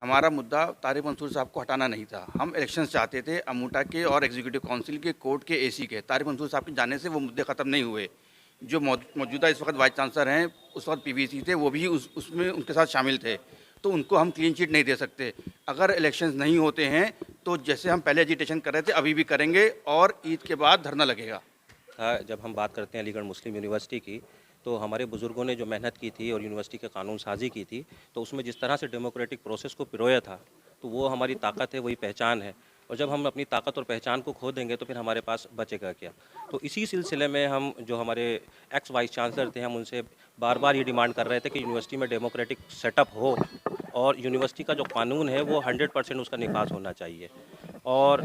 हमारा मुद्दा तारिक मंसूर साहब को हटाना नहीं था। हम इलेक्शंस चाहते थे अमूटा के और एग्जीक्यूटिव काउंसिल के, कोर्ट के, एसी के। तारिक मंसूर साहब के जाने से वो मुद्दे ख़त्म नहीं हुए। जो मौजूदा इस वक्त वाइस चांसलर हैं, उस वक्त पीवीसी थे, वो भी उसमें उनके साथ शामिल थे। तो उनको हम क्लीन चिट नहीं दे सकते। अगर इलेक्शंस नहीं होते हैं तो जैसे हम पहले एजिटेशन कर रहे थे अभी भी करेंगे और ईद के बाद धरना लगेगा। जब हम बात करते हैं अलीगढ़ मुस्लिम यूनिवर्सिटी की, तो हमारे बुज़ुर्गों ने जो मेहनत की थी और यूनिवर्सिटी के कानून साजी की थी, तो उसमें जिस तरह से डेमोक्रेटिक प्रोसेस को पिरोया था, तो वो हमारी ताकत है, वही पहचान है। और जब हम अपनी ताकत और पहचान को खो देंगे तो फिर हमारे पास बचेगा क्या। तो इसी सिलसिले में हम जो हमारे एक्स वाइस चांसलर थे, हम उनसे बार बार ये डिमांड कर रहे थे कि यूनिवर्सिटी में डेमोक्रेटिक सेटअप हो और यूनिवर्सिटी का जो कानून है वो 100% उसका निफाज होना चाहिए। और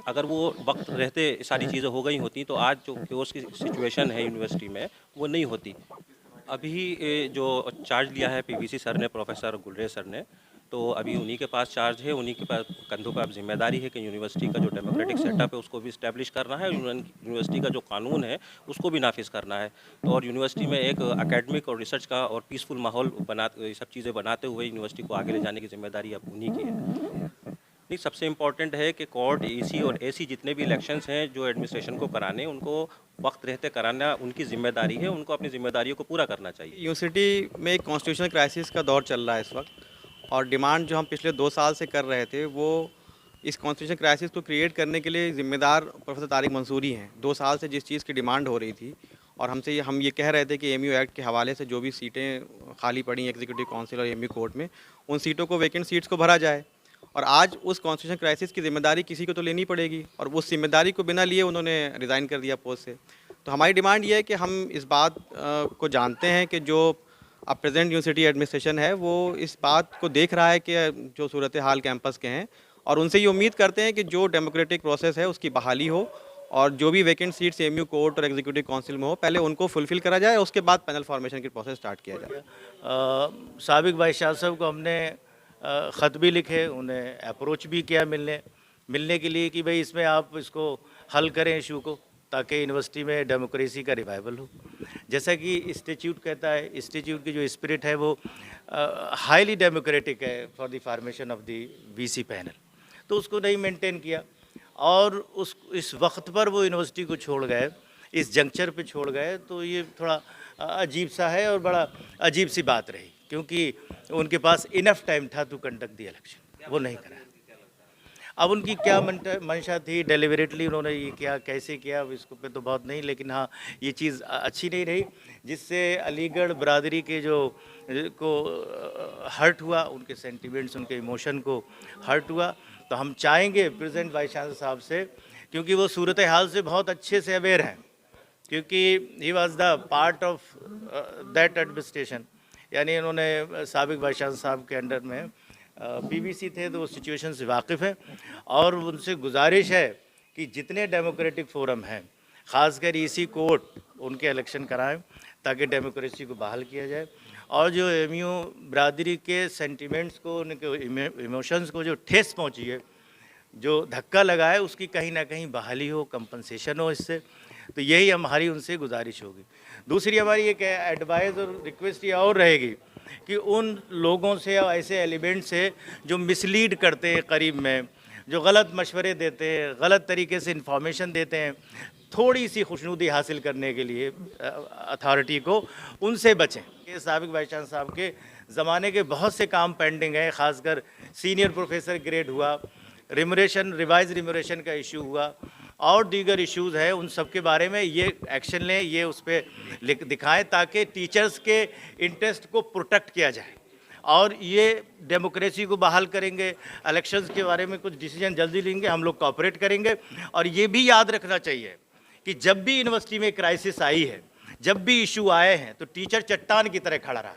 अगर वो वक्त रहते सारी चीज़ें हो गई होती तो आज जो क्योस की सिचुएशन है यूनिवर्सिटी में वो नहीं होती। अभी जो चार्ज लिया है पीवीसी सर ने, प्रोफेसर गुलरेज सर ने, तो अभी उन्हीं के पास चार्ज है, उन्हीं के पास कंधों पर अब जिम्मेदारी है कि यूनिवर्सिटी का जो डेमोक्रेटिक सेटअप है उसको भी इस्टेब्लिश करना है, यूनिवर्सिटी का जो कानून है उसको भी नाफिज करना है। तो और यूनिवर्सिटी में एक एकेडमिक और रिसर्च का और पीसफुल माहौल बना, ये सब चीज़ें बनाते हुए यूनिवर्सिटी को आगे ले जाने की जिम्मेदारी अब उन्हीं की है। नहीं, सबसे इम्पॉर्टेंट है कि कोर्ट, ईसी और एसी जितने भी इलेक्शंस हैं जो एडमिनिस्ट्रेशन को कराने, उनको वक्त रहते कराना उनकी जिम्मेदारी है, उनको अपनी जिम्मेदारियों को पूरा करना चाहिए। यूनिवर्सिटी में एक कॉन्स्टिट्यूशनल क्राइसिस का दौर चल रहा है इस वक्त, और डिमांड जो हम पिछले 2 साल से कर रहे थे वो इस कॉन्स्टिट्यूशनल क्राइसिस को क्रिएट करने के लिए जिम्मेदार प्रोफेसर तारिक मंसूर ही हैं। 2 साल से जिस चीज़ की डिमांड हो रही थी और हम ये कह रहे थे कि एमयू एक्ट के हवाले से जो भी सीटें खाली पड़ी एग्जीक्यूटिव काउंसिल और एमयू कोर्ट में, उन सीटों को, वैकेंट सीट्स को भरा जाए। और आज उस कॉन्स्टिट्यूशन क्राइसिस की जिम्मेदारी किसी को तो लेनी पड़ेगी, और उस जिम्मेदारी को बिना लिए उन्होंने रिज़ाइन कर दिया पोस्ट से। तो हमारी डिमांड ये है कि हम इस बात को जानते हैं कि जो अब प्रेजेंट यूनिवर्सिटी एडमिनिस्ट्रेशन है वो इस बात को देख रहा है कि जो सूरत हाल कैंपस के हैं, और उनसे ये उम्मीद करते हैं कि जो डेमोक्रेटिक प्रोसेस है उसकी बहाली हो, और जो भी वैकेंट सीट्स एमयू कोर्ट और एग्जीक्यूटिव काउंसिल में हो पहले उनको फुलफिल करा जाए, उसके बाद पैनल फॉर्मेशन की प्रोसेस स्टार्ट किया जाए। साबिक वाइस चांसलर को हमने ख़त भी लिखे, उन्हें अप्रोच भी किया मिलने के लिए कि भाई इसमें आप इसको हल करें इशू को, ताकि यूनिवर्सिटी में डेमोक्रेसी का रिवाइवल हो। जैसा कि इंस्टीट्यूट कहता है, इंस्टीट्यूट की जो स्पिरिट है वो हाईली डेमोक्रेटिक है for the formation of the VC panel, तो उसको नहीं मेंटेन किया और इस वक्त पर वो यूनिवर्सिटी को छोड़ गए, इस जंक्चर पे छोड़ गए, तो ये थोड़ा अजीब सा है और बड़ा अजीब सी बात रही, क्योंकि उनके पास इनफ टाइम था टू कंडक्ट द इलेक्शन, वो नहीं करा। अब उनकी क्या मंशा थी, डेलिबरेटली उन्होंने ये किया, कैसे किया, अब इसको पे तो बहुत नहीं, लेकिन हाँ ये चीज़ अच्छी नहीं रही, जिससे अलीगढ़ बरादरी के जो को हर्ट हुआ, उनके सेंटिमेंट्स, उनके इमोशन को हर्ट हुआ। तो हम चाहेंगे प्रेजेंट वाइस चांसलर साहब से, क्योंकि वो सूरत हाल से बहुत अच्छे से अवेयर हैं, क्योंकि he was the part of that administration, यानी इन्होंने साबिक वाइस चांसलर साहब के अंडर में पीवीसी थे, तो वो सिचुएशन से वाकिफ़ है। और उनसे गुजारिश है कि जितने डेमोक्रेटिक फोरम हैं, ख़ासकर ईसी कोर्ट, उनके इलेक्शन कराएं ताकि डेमोक्रेसी को बहाल किया जाए, और जो एमयू बरादरी के सेंटिमेंट्स को, उनके इमोशंस को जो ठेस पहुंची है, जो धक्का लगा है, उसकी कहीं ना कहीं बहाली हो, कंपनसेशन हो इससे। तो यही हमारी उनसे गुजारिश होगी। दूसरी हमारी एक एडवाइस और रिक्वेस्ट ये और रहेगी कि उन लोगों से या ऐसे एलिमेंट से जो मिसलीड करते हैं करीब में, जो गलत मशवरे देते हैं, गलत तरीके से इंफॉर्मेशन देते हैं, थोड़ी सी खुशनुदी हासिल करने के लिए अथॉरिटी को, उनसे बचें। कि साबिक वाइस चांसलर साहब के ज़माने के बहुत से काम पेंडिंग हैं, ख़ासकर सीनियर प्रोफेसर ग्रेड हुआ, रिमोरेशन, रिवाइज रिमोरेशन का इशू हुआ, और दीगर इश्यूज़ है, उन सब के बारे में ये एक्शन लें, ये उस पर दिखाएं, ताकि टीचर्स के इंटरेस्ट को प्रोटेक्ट किया जाए, और ये डेमोक्रेसी को बहाल करेंगे। इलेक्शंस के बारे में कुछ डिसीजन जल्दी लेंगे, हम लोग कोऑपरेट करेंगे। और ये भी याद रखना चाहिए कि जब भी यूनिवर्सिटी में क्राइसिस आई है, जब भी इशू आए हैं, तो टीचर चट्टान की तरह खड़ा रहा है।